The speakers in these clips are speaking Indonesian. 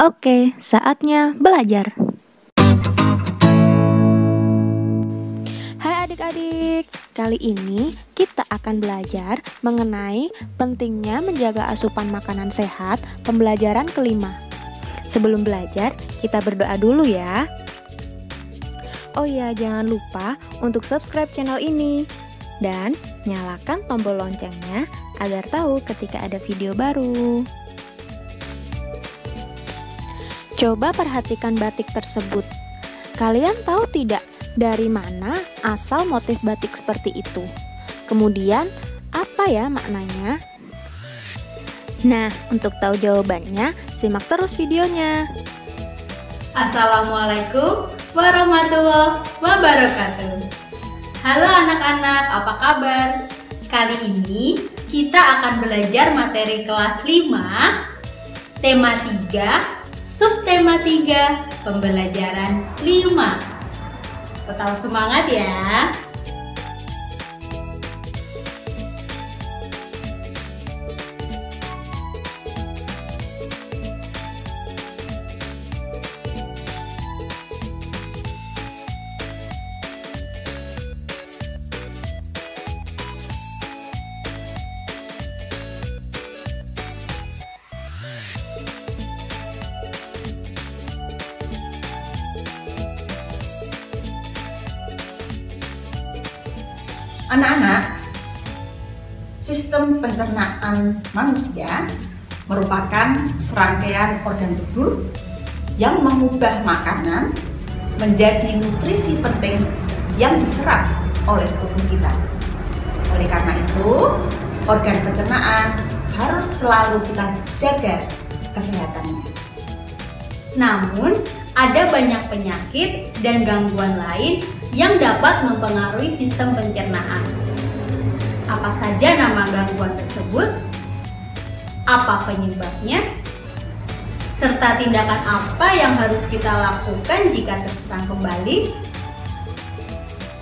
Oke, saatnya belajar. Hai adik-adik, kali ini kita akan belajar mengenai pentingnya menjaga asupan makanan sehat pembelajaran kelima. Sebelum belajar, kita berdoa dulu ya. Oh ya, jangan lupa untuk subscribe channel ini dan nyalakan tombol loncengnya agar tahu ketika ada video baru. Coba perhatikan batik tersebut. Kalian tahu tidak dari mana asal motif batik seperti itu? Kemudian, apa ya maknanya? Nah, untuk tahu jawabannya, simak terus videonya. Assalamualaikum warahmatullahi wabarakatuh. Halo anak-anak, apa kabar? Kali ini kita akan belajar materi kelas 5, tema 3, subtema 3, pembelajaran 5. Tetap semangat ya. Anak-anak, sistem pencernaan manusia merupakan serangkaian organ tubuh yang mengubah makanan menjadi nutrisi penting yang diserap oleh tubuh kita. Oleh karena itu, organ pencernaan harus selalu kita jaga kesehatannya. Namun, ada banyak penyakit dan gangguan lain yang dapat mempengaruhi sistem pencernaan. Apa saja nama gangguan tersebut? Apa penyebabnya? Serta tindakan apa yang harus kita lakukan jika terserang kembali?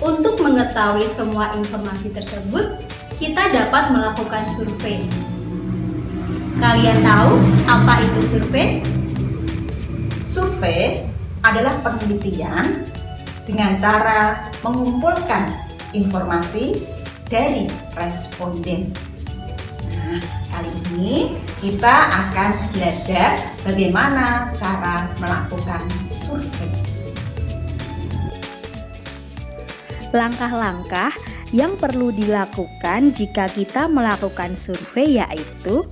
Untuk mengetahui semua informasi tersebut, kita dapat melakukan survei. Kalian tahu apa itu survei? Survei adalah penelitian dengan cara mengumpulkan informasi dari responden. Nah, kali ini kita akan belajar bagaimana cara melakukan survei. Langkah-langkah yang perlu dilakukan jika kita melakukan survei yaitu: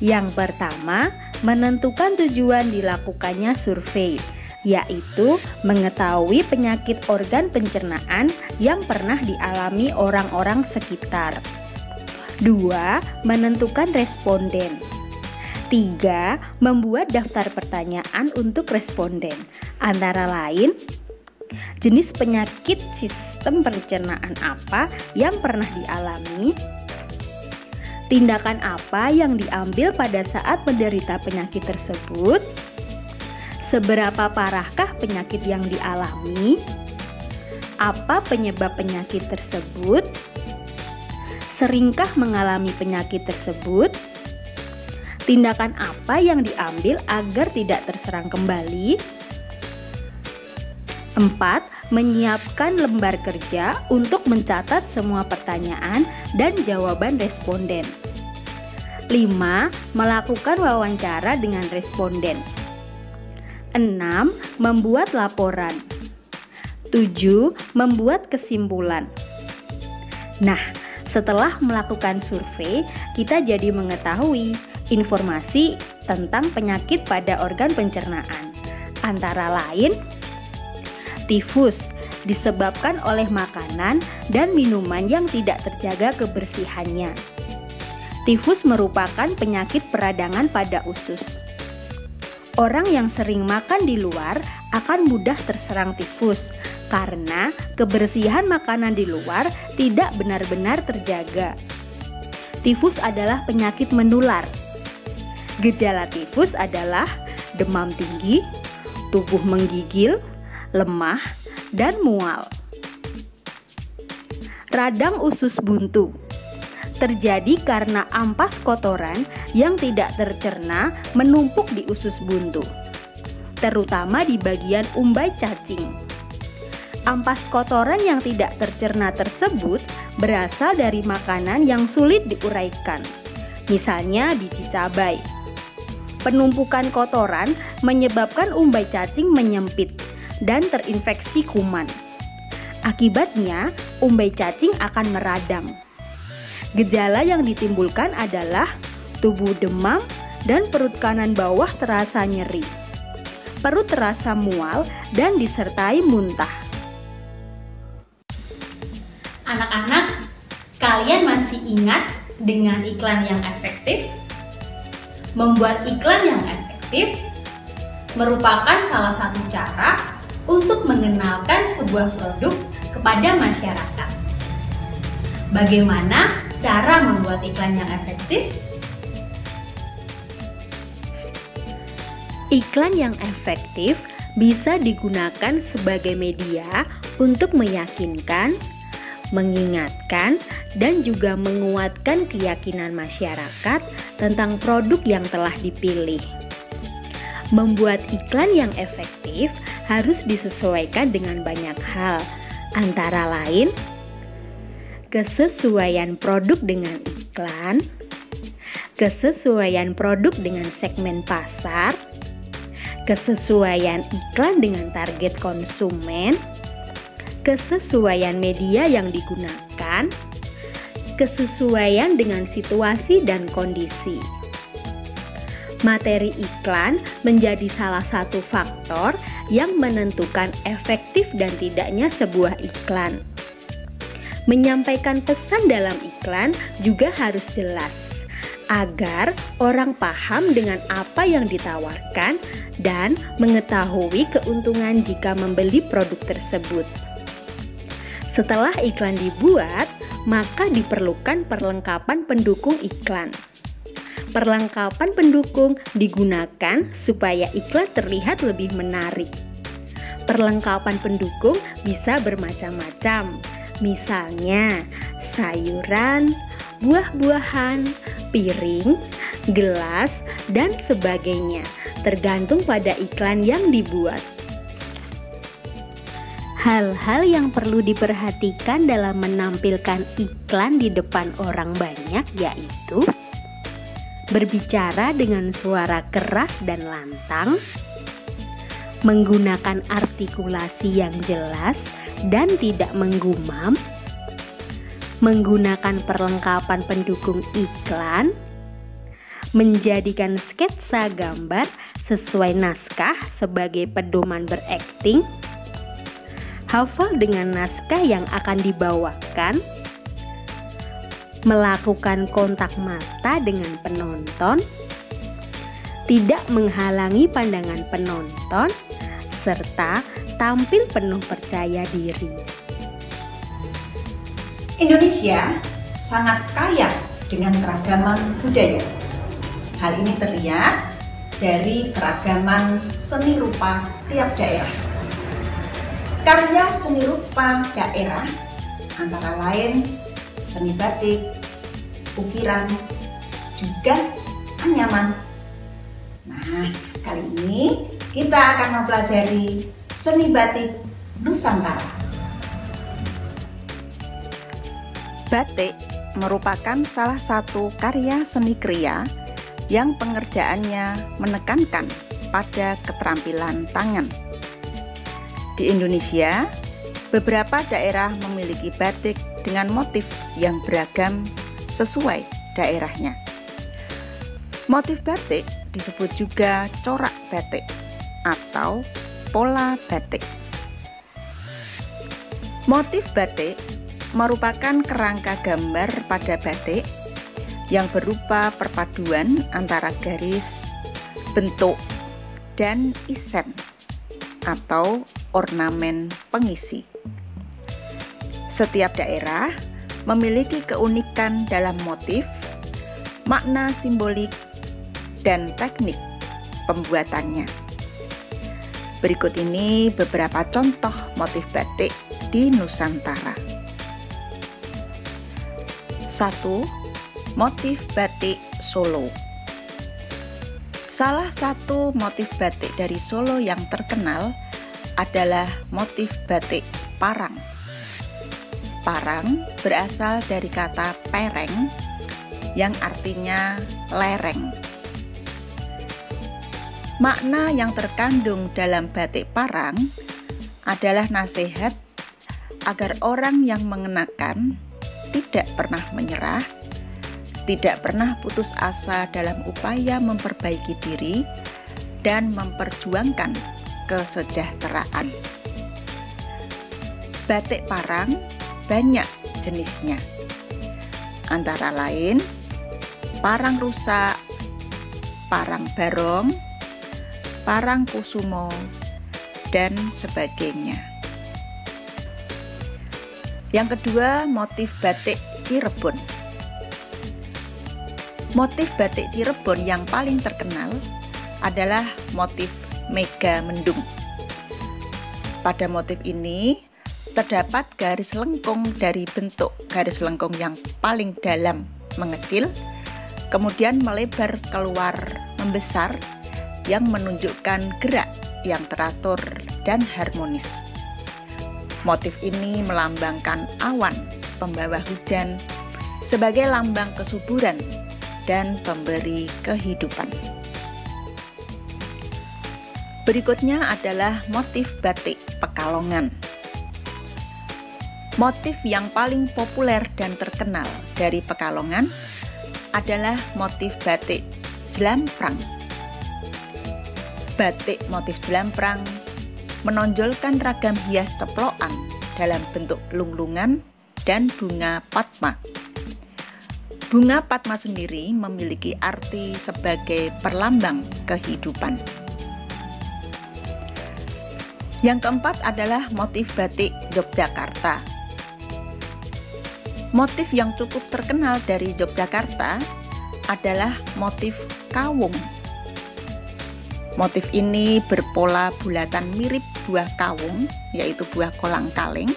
yang pertama, menentukan tujuan dilakukannya survei, yaitu mengetahui penyakit organ pencernaan yang pernah dialami orang-orang sekitar. 2. Menentukan responden. 3. Membuat daftar pertanyaan untuk responden, antara lain jenis penyakit sistem pencernaan apa yang pernah dialami, tindakan apa yang diambil pada saat menderita penyakit tersebut, seberapa parahkah penyakit yang dialami, apa penyebab penyakit tersebut, seringkah mengalami penyakit tersebut, tindakan apa yang diambil agar tidak terserang kembali. 4. Menyiapkan lembar kerja untuk mencatat semua pertanyaan dan jawaban responden. 5. Melakukan wawancara dengan responden. 6. Membuat laporan. 7. Membuat kesimpulan. Nah, setelah melakukan survei, kita jadi mengetahui informasi tentang penyakit pada organ pencernaan. Antara lain, tifus disebabkan oleh makanan dan minuman yang tidak terjaga kebersihannya. Tifus merupakan penyakit peradangan pada usus. Orang yang sering makan di luar akan mudah terserang tifus karena kebersihan makanan di luar tidak benar-benar terjaga. Tifus adalah penyakit menular. Gejala tifus adalah demam tinggi, tubuh menggigil, lemah, dan mual. Radang usus buntu. terjadi karena ampas kotoran yang tidak tercerna menumpuk di usus buntu, terutama di bagian umbai cacing. Ampas kotoran yang tidak tercerna tersebut berasal dari makanan yang sulit diuraikan, misalnya biji cabai. Penumpukan kotoran menyebabkan umbai cacing menyempit dan terinfeksi kuman. Akibatnya, umbai cacing akan meradang. Gejala yang ditimbulkan adalah tubuh demam dan perut kanan bawah terasa nyeri. Perut terasa mual dan disertai muntah. Anak-anak, kalian masih ingat dengan iklan yang efektif? Membuat iklan yang efektif merupakan salah satu cara untuk mengenalkan sebuah produk kepada masyarakat. Bagaimana cara membuat iklan yang efektif? Iklan yang efektif bisa digunakan sebagai media untuk meyakinkan, mengingatkan, dan juga menguatkan keyakinan masyarakat tentang produk yang telah dipilih. Membuat iklan yang efektif harus disesuaikan dengan banyak hal, antara lain kesesuaian produk dengan iklan, kesesuaian produk dengan segmen pasar, kesesuaian iklan dengan target konsumen, kesesuaian media yang digunakan, kesesuaian dengan situasi dan kondisi. Materi iklan menjadi salah satu faktor yang menentukan efektif dan tidaknya sebuah iklan. Menyampaikan pesan dalam iklan juga harus jelas, agar orang paham dengan apa yang ditawarkan dan mengetahui keuntungan jika membeli produk tersebut. Setelah iklan dibuat, maka diperlukan perlengkapan pendukung iklan. Perlengkapan pendukung digunakan supaya iklan terlihat lebih menarik. Perlengkapan pendukung bisa bermacam-macam, misalnya sayuran, buah-buahan, piring, gelas, dan sebagainya, tergantung pada iklan yang dibuat. Hal-hal yang perlu diperhatikan dalam menampilkan iklan di depan orang banyak yaitu berbicara dengan suara keras dan lantang, menggunakan artikulasi yang jelas dan tidak menggumam, menggunakan perlengkapan pendukung iklan, menjadikan sketsa gambar sesuai naskah sebagai pedoman berakting, hafal dengan naskah yang akan dibawakan, melakukan kontak mata dengan penonton, tidak menghalangi pandangan penonton, serta tampil penuh percaya diri. Indonesia sangat kaya dengan keragaman budaya. Hal ini terlihat dari keragaman seni rupa tiap daerah. Karya seni rupa daerah antara lain seni batik, ukiran, juga anyaman. Nah, kali ini kita akan mempelajari seni batik Nusantara. Batik merupakan salah satu karya seni kriya yang pengerjaannya menekankan pada keterampilan tangan. Di Indonesia, beberapa daerah memiliki batik dengan motif yang beragam sesuai daerahnya. Motif batik disebut juga corak batik atau pola batik. Motif batik merupakan kerangka gambar pada batik yang berupa perpaduan antara garis, bentuk, dan isen atau ornamen pengisi. Setiap daerah memiliki keunikan dalam motif, makna simbolik, dan teknik pembuatannya. Berikut ini beberapa contoh motif batik di Nusantara. 1. motif batik Solo. Salah satu motif batik dari Solo yang terkenal adalah motif batik parang. Parang berasal dari kata pereng yang artinya lereng. Makna yang terkandung dalam batik parang adalah nasihat agar orang yang mengenakan tidak pernah menyerah, tidak pernah putus asa dalam upaya memperbaiki diri dan memperjuangkan kesejahteraan. Batik parang banyak jenisnya, antara lain parang rusak, parang barong, parang kusumo, dan sebagainya. Yang kedua, motif batik Cirebon. Motif batik Cirebon yang paling terkenal adalah motif Mega Mendung. Pada motif ini terdapat garis lengkung dari bentuk garis lengkung yang paling dalam mengecil, kemudian melebar keluar membesar yang menunjukkan gerak yang teratur dan harmonis. Motif ini melambangkan awan pembawa hujan sebagai lambang kesuburan dan pemberi kehidupan. Berikutnya adalah motif batik Pekalongan. Motif yang paling populer dan terkenal dari Pekalongan adalah motif batik Jelamprang. Batik motif Jelamprang menonjolkan ragam hias ceplokan dalam bentuk lunglungan dan bunga padma. Bunga padma sendiri memiliki arti sebagai perlambang kehidupan. Yang keempat adalah motif batik Yogyakarta. Motif yang cukup terkenal dari Yogyakarta adalah motif kawung. Motif ini berpola bulatan mirip buah kawung, yaitu buah kolang-kaling,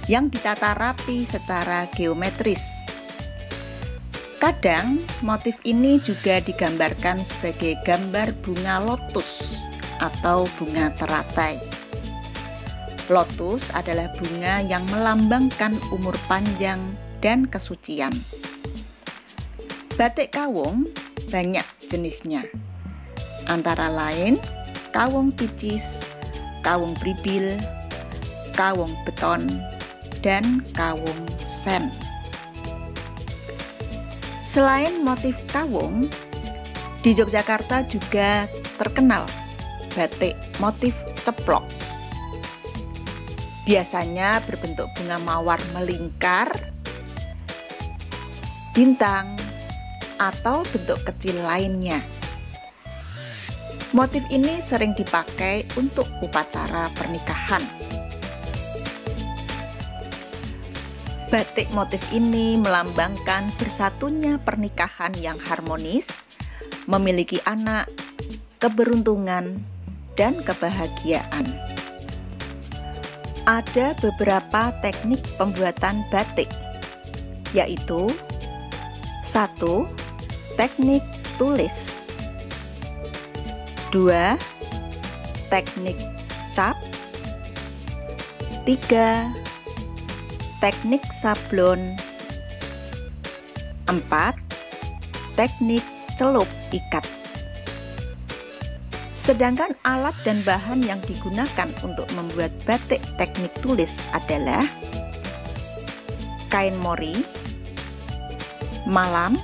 yang ditata rapi secara geometris. Kadang, motif ini juga digambarkan sebagai gambar bunga lotus atau bunga teratai. Lotus adalah bunga yang melambangkan umur panjang dan kesucian. Batik kawung banyak jenisnya, antara lain kawung picis, kawung bribil, kawung beton, dan kawung sen. Selain motif kawung, di Yogyakarta juga terkenal batik motif ceplok. Biasanya berbentuk bunga mawar melingkar, bintang, atau bentuk kecil lainnya. Motif ini sering dipakai untuk upacara pernikahan. Batik motif ini melambangkan bersatunya pernikahan yang harmonis, memiliki anak, keberuntungan, dan kebahagiaan. Ada beberapa teknik pembuatan batik, yaitu 1. Teknik tulis, 2. Teknik cap, 3. Teknik sablon, 4. Teknik celup ikat. Sedangkan alat dan bahan yang digunakan untuk membuat batik teknik tulis adalah kain mori, malam,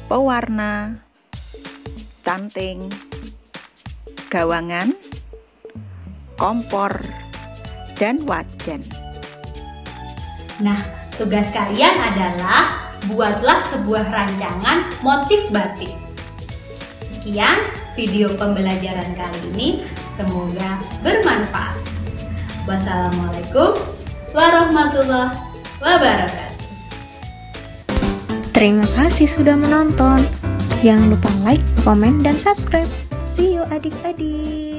pewarna, canting, gawangan, kompor, dan wajan. Nah, tugas kalian adalah buatlah sebuah rancangan motif batik. Sekian video pembelajaran kali ini, semoga bermanfaat. Wassalamualaikum warahmatullahi wabarakatuh. Terima kasih sudah menonton. Jangan lupa like, komen, dan subscribe. See you adik-adik.